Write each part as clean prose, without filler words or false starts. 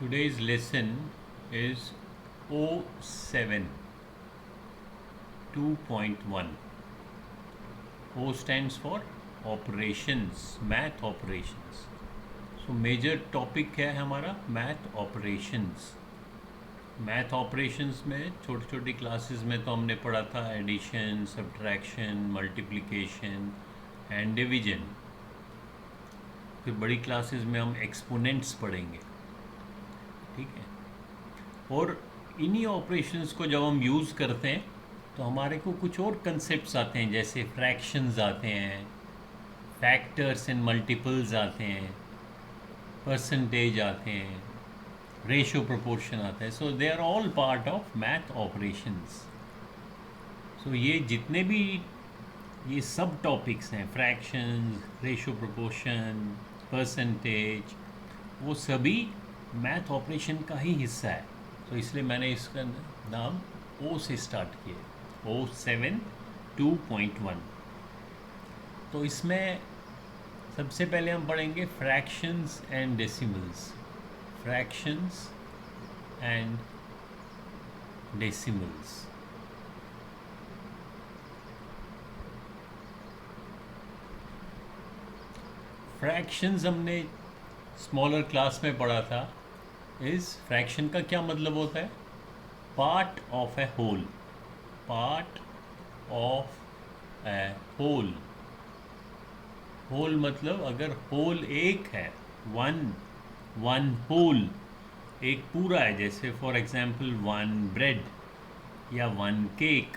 Today's lesson is O7 2.1. O stands for operations, math operations. So major topic है हमारा math operations. Math operations में छोटी छोटी classes में तो हमने पढ़ा था addition, subtraction, multiplication and division. फिर बड़ी क्लासेस में हम एक्सपोनेंट्स पढ़ेंगे, ठीक है। और इन्हीं ऑपरेशंस को जब हम यूज़ करते हैं तो हमारे को कुछ और कंसेप्ट्स आते हैं, जैसे फ्रैक्शंस आते हैं, फैक्टर्स एंड मल्टीपल्स आते हैं, परसेंटेज आते हैं, रेशियो प्रोपोर्शन आता है। So they are all part of math operations. So ये जितने भी ये सब टॉपिक्स हैं, फ्रैक्शंस, रेशियो प्रोपोर्शन, परसेंटेज, वो सभी मैथ ऑपरेशन का ही हिस्सा है। तो इसलिए मैंने इसका नाम ओ से स्टार्ट किया, O7 2.1। तो इसमें सबसे पहले हम पढ़ेंगे fractions and decimals. Fractions and decimals. Fractions हमने स्मॉलर क्लास में पढ़ा था। इस फ्रैक्शन का क्या मतलब होता है? Part of a whole. Part of a whole. Whole मतलब अगर होल एक है, वन होल, एक पूरा है, जैसे फॉर एग्जांपल वन ब्रेड या वन केक,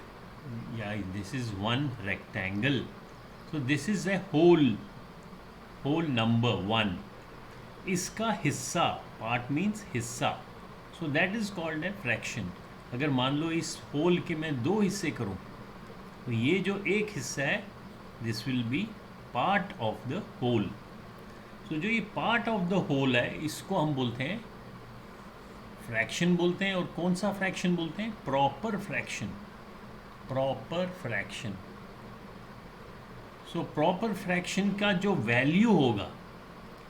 या this is one rectangle. So this is a whole, whole number one. इसका हिस्सा, पार्ट मीन्स हिस्सा, so that is called a fraction. अगर मान लो इस होल के मैं दो हिस्से करूं, तो ये जो एक हिस्सा है, this will be part of the whole. So जो ये पार्ट ऑफ द होल है, इसको हम बोलते हैं फ्रैक्शन बोलते हैं। और कौन सा फ्रैक्शन बोलते हैं? Proper fraction. Proper fraction. So proper fraction का जो वैल्यू होगा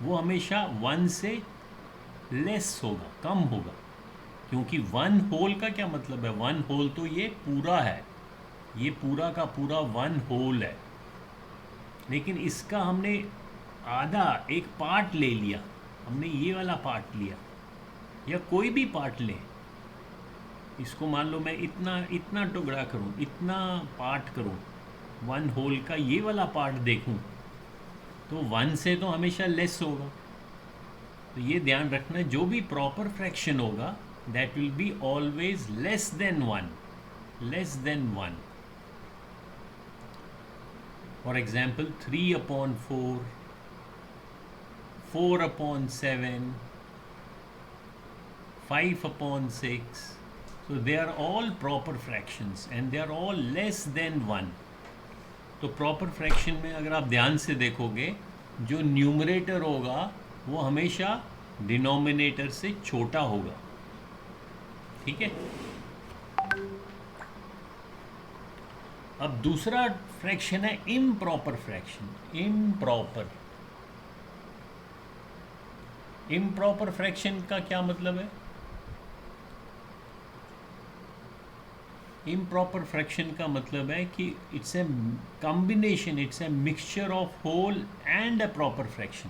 वो हमेशा वन से लेस होगा, कम होगा। क्योंकि वन होल का क्या मतलब है? वन होल तो ये पूरा है, ये पूरा का पूरा वन होल है। लेकिन इसका हमने आधा, एक पार्ट ले लिया, हमने ये वाला पार्ट लिया, या कोई भी पार्ट लें। इसको मान लो मैं इतना इतना टुकड़ा करूं, इतना पार्ट करूं, वन होल का ये वाला पार्ट देखूं, तो वन से तो हमेशा लेस होगा। तो ये ध्यान रखना, जो भी प्रॉपर फ्रैक्शन होगा that will be always less than one. Less than one. For example 3/4, 4/7, 5/6. So they are all proper fractions and they are all less than 1. तो प्रॉपर फ्रैक्शन में अगर आप ध्यान से देखोगे, जो न्यूमरेटर होगा वो हमेशा डिनोमिनेटर से छोटा होगा, ठीक है। अब दूसरा फ्रैक्शन है improper fraction. Improper. Improper fraction का क्या मतलब है? इम्प्रॉपर फ्रैक्शन का मतलब है कि it's a combination, it's a mixture of whole and a proper fraction.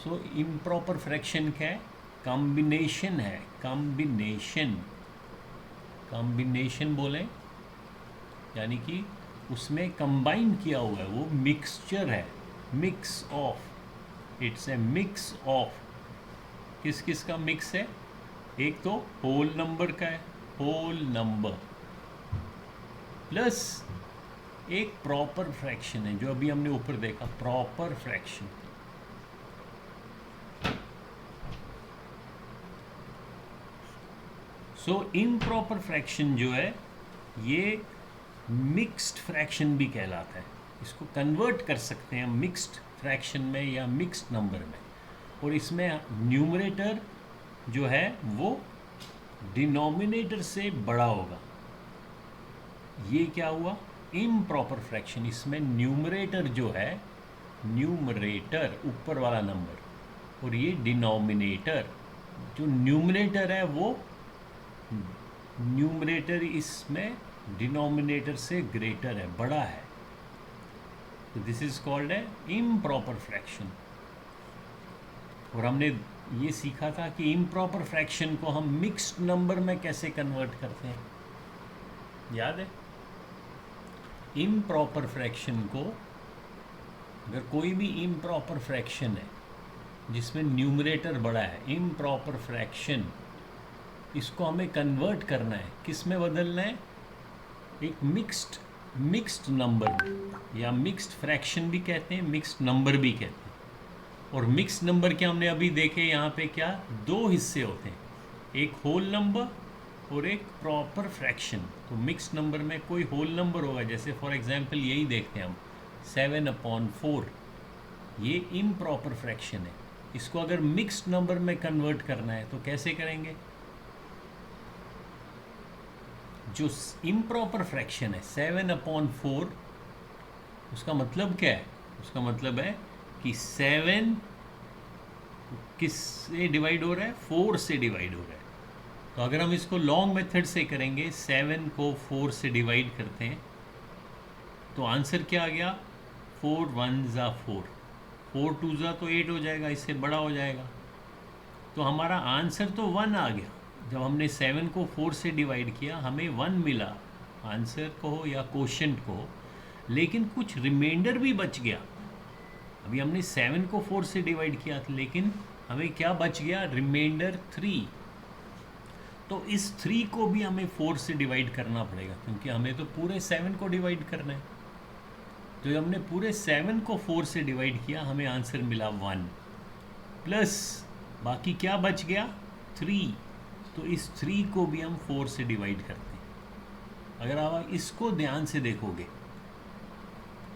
So improper fraction क्या है? कॉम्बिनेशन है। कॉम्बिनेशन। कॉम्बिनेशन बोले यानी कि उसमें कंबाइन किया हुआ है, वो मिक्सचर है, mix of. It's a mix of. किस किस का मिक्स है? एक तो होल नंबर का है, होल नंबर, प्लस एक प्रॉपर फ्रैक्शन है, जो अभी हमने ऊपर देखा, proper fraction. So improper fraction जो है ये मिक्स्ड फ्रैक्शन भी कहलाता है। इसको कन्वर्ट कर सकते हैं मिक्स्ड फ्रैक्शन में या मिक्स्ड नंबर में। और इसमें न्यूमरेटर जो है वो डिनोमिनेटर से बड़ा होगा। ये क्या हुआ? Improper fraction. इसमें न्यूमरेटर जो है, न्यूमरेटर ऊपर वाला नंबर, और ये डिनोमिनेटर जो न्यूमरेटर है वो न्यूमरेटर इसमें डिनोमिनेटर से ग्रेटर है, बड़ा है, तो दिस इज कॉल्ड है इम्प्रॉपर फ्रैक्शन। और हमने ये सीखा था कि इम्प्रॉपर फ्रैक्शन को हम मिक्स्ड नंबर में कैसे कन्वर्ट करते हैं, याद है? इम्प्रॉपर फ्रैक्शन को, अगर कोई भी इम्प्रॉपर फ्रैक्शन है जिसमें न्यूमरेटर बड़ा है, इम्प्रॉपर फ्रैक्शन, इसको हमें कन्वर्ट करना है, किस में बदलना है? एक मिक्स्ड नंबर में, या मिक्स्ड फ्रैक्शन भी कहते हैं, मिक्स्ड नंबर भी कहते हैं। और मिक्स्ड नंबर के हमने अभी देखे यहाँ पे क्या, दो हिस्से होते हैं, एक होल नंबर और एक प्रॉपर फ्रैक्शन। तो मिक्स्ड नंबर में कोई होल नंबर होगा, जैसे फॉर एग्जांपल यही देखते हैं हम 7/4, ये इम्प्रॉपर फ्रैक्शन है। इसको अगर मिक्स्ड नंबर में कन्वर्ट करना है तो कैसे करेंगे? जो इम्प्रॉपर फ्रैक्शन है 7/4, उसका मतलब क्या है? उसका मतलब है कि 7 किससे डिवाइड हो रहा है? 4 से डिवाइड हो रहा है। तो अगर हम इसको लॉन्ग मेथड से करेंगे, 7 को 4 से डिवाइड करते हैं, तो आंसर क्या आ गया? 4 1 ज़ा 4, 4 2 ज़ा तो 8 हो जाएगा, इससे बड़ा हो जाएगा। तो हमारा आंसर तो 1 आ गया। जब हमने 7 को 4 से डिवाइड किया, हमें 1 मिला, आंसर को या क्वोशंट को, लेकिन कुछ रिमाइंडर भी बच गया। अभी हमने 7 को 4 से डिवाइड किया था, लेकिन हमें क्या बच गया? रिमाइंडर 3। तो इस 3 को भी हमें 4 से डिवाइड करना पड़ेगा, क्योंकि हमें तो पूरे 7 को डिवाइड करना है। तो जब हमने पूरे 7 को 4 से डिवाइड किया, हमें आंसर मिला 1, प्लस बाकी क्या बच गया? 3। तो इस 3 को भी हम 4 से डिवाइड करते हैं। अगर आप इसको ध्यान से देखोगे,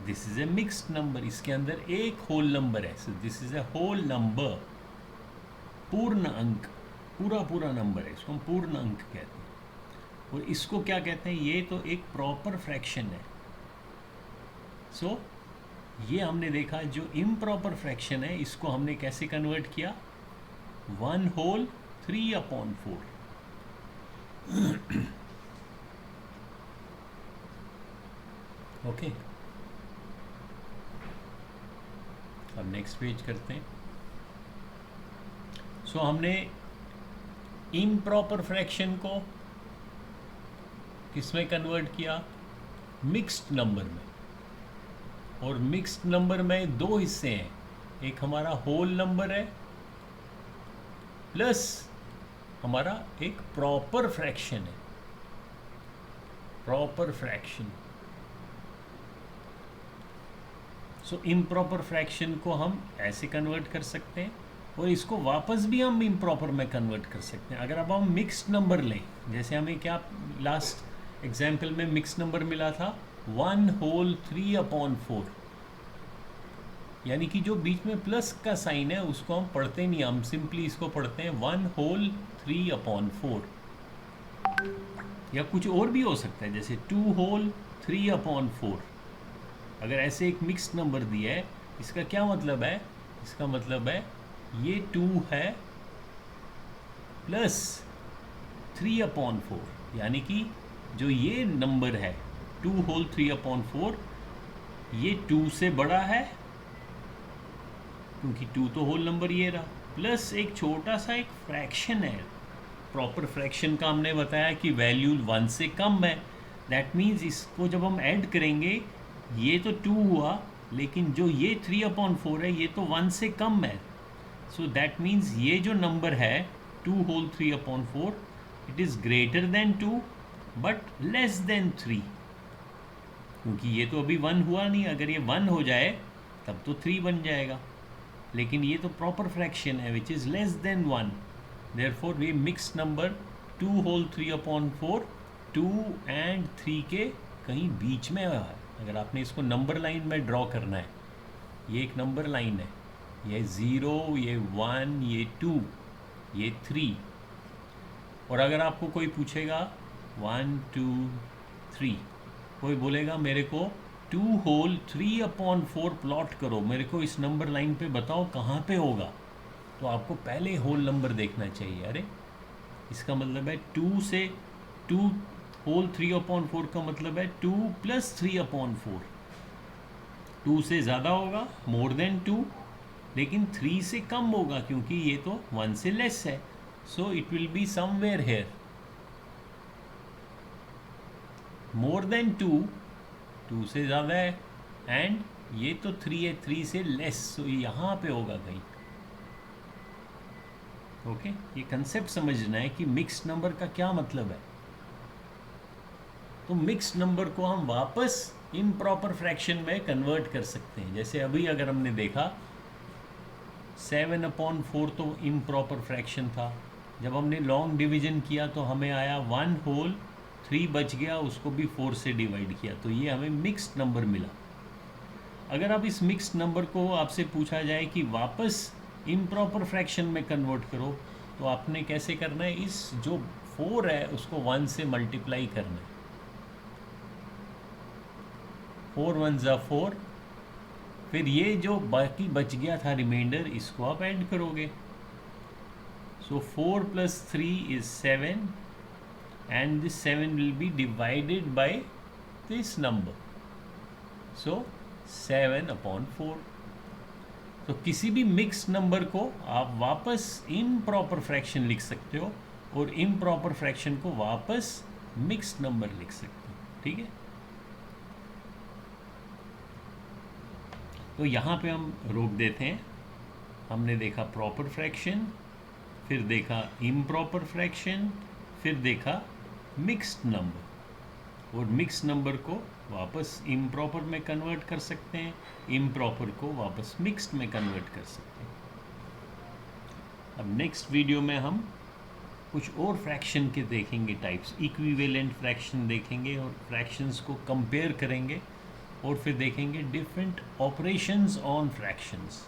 this is a mixed number, इसके अंदर एक होल नंबर है, so this is a whole number, पूर्ण अंक, पूरा नंबर है, इसको हम पूर्ण अंक कहते हैं। और इसको क्या कहते हैं? ये तो एक प्रॉपर फ्रैक्शन है। सो ये हमने देखा, जो इम्प्रॉपर फ्रैक्शन है, इसको हमने कैसे कन्वर्ट किया? 1/3/4। ओके, अब नेक्स्ट पेज करते हैं। सो हमने इम्प्रॉपर फ्रैक्शन को किस में कन्वर्ट किया? मिक्स्ड नंबर में। और मिक्स्ड नंबर में दो हिस्से हैं, एक हमारा होल नंबर है, प्लस हमारा एक प्रॉपर फ्रैक्शन है, proper fraction. So improper fraction को हम ऐसे कन्वर्ट कर सकते हैं, और इसको वापस भी हम इम्प्रॉपर में कन्वर्ट कर सकते हैं। अगर अब हम मिक्स्ड नंबर लें, जैसे हमें क्या लास्ट एग्जाम्पल में मिक्स्ड नंबर मिला था 1/3/4, यानी कि जो बीच में प्लस का साइन है उसको हम पढ़ते नहीं, हम सिंपली इसको पढ़ते हैं 1/3/4, या कुछ और भी हो सकता है, जैसे 2/3/4। अगर ऐसे एक मिक्स्ड नंबर दिया है, इसका क्या मतलब है? इसका मतलब है ये 2 है प्लस 3/4, यानी कि जो ये नंबर है 2/3/4, ये 2 से बड़ा है, क्योंकि 2 तो होल नंबर ये रहा, प्लस एक छोटा सा एक फ्रैक्शन है। प्रॉपर फ्रैक्शन का हमने बताया कि वैल्यू 1 से कम है। दैट मीन्स इसको जब हम ऐड करेंगे, ये तो 2 हुआ, लेकिन जो ये 3/4 है, ये तो 1 से कम है। सो दैट मीन्स ये जो नंबर है 2/3/4, it is greater than 2 but less than 3, क्योंकि ये तो अभी 1 हुआ नहीं। अगर ये 1 हो जाए तब तो 3 बन जाएगा, लेकिन ये तो प्रॉपर फ्रैक्शन है which is less than 1। Therefore ये मिक्स नंबर 2/3/4 2 and 3 के कहीं बीच में है। अगर आपने इसको नंबर लाइन में ड्रॉ करना है, ये एक नंबर लाइन है, ये 0, ये 1, ये 2, ये 3। और अगर आपको कोई पूछेगा 1 2 3, कोई बोलेगा मेरे को 2/3/4 प्लॉट करो, मेरे को इस नंबर लाइन पे बताओ कहाँ पे होगा, तो आपको पहले होल नंबर देखना चाहिए। अरे इसका मतलब है 2 से 2 होल 3/4 का मतलब है 2 + 3/4। 2 से ज़्यादा होगा, मोर देन 2, लेकिन 3 से कम होगा क्योंकि ये तो 1 से लेस है। So it will be somewhere here. More than 2, 2 से ज़्यादा है, एंड ये तो 3 है, 3 से लेस, सो यहाँ पे होगा कहीं। ओके, ये कंसेप्ट समझना है कि मिक्स्ड नंबर का क्या मतलब है। तो मिक्स्ड नंबर को हम वापस इम्प्रॉपर फ्रैक्शन में कन्वर्ट कर सकते हैं। जैसे अभी अगर हमने देखा 7/4 तो इम्प्रॉपर फ्रैक्शन था। जब हमने लॉन्ग डिवीजन किया तो हमें आया 1 होल 3 बच गया, उसको भी 4 से डिवाइड किया, तो ये हमें मिक्स्ड नंबर मिला। अगर आप इस मिक्स्ड नंबर को आपसे पूछा जाए कि वापस इम्प्रॉपर फ्रैक्शन में कन्वर्ट करो, तो आपने कैसे करना है, इस जो 4 है उसको 1 से मल्टीप्लाई करना है। 4 1 ज़ा 4, फिर ये जो बाकी बच गया था रिमाइंडर, इसको आप ऐड करोगे। सो 4 + 3 is 7, and this 7 will be divided by this number, so 7/4। तो किसी भी मिक्स नंबर को आप वापस इम्प्रॉपर फ्रैक्शन लिख सकते हो और इम्प्रॉपर फ्रैक्शन को वापस मिक्स्ड नंबर लिख सकते हो। ठीक है, तो यहाँ पे हम रोक देते हैं। हमने देखा प्रॉपर फ्रैक्शन, फिर देखा इम्प्रॉपर फ्रैक्शन, फिर देखा मिक्स्ड नंबर। और मिक्स्ड नंबर को वापस इम्प्रॉपर में कन्वर्ट कर सकते हैं, इम्प्रॉपर को वापस मिक्स्ड में कन्वर्ट कर सकते हैं। अब नेक्स्ट वीडियो में हम कुछ और फ्रैक्शन के देखेंगे टाइप्स, इक्विवेलेंट फ्रैक्शन देखेंगे और फ्रैक्शंस को कंपेयर करेंगे, और फिर देखेंगे डिफरेंट ऑपरेशंस ऑन फ्रैक्शंस।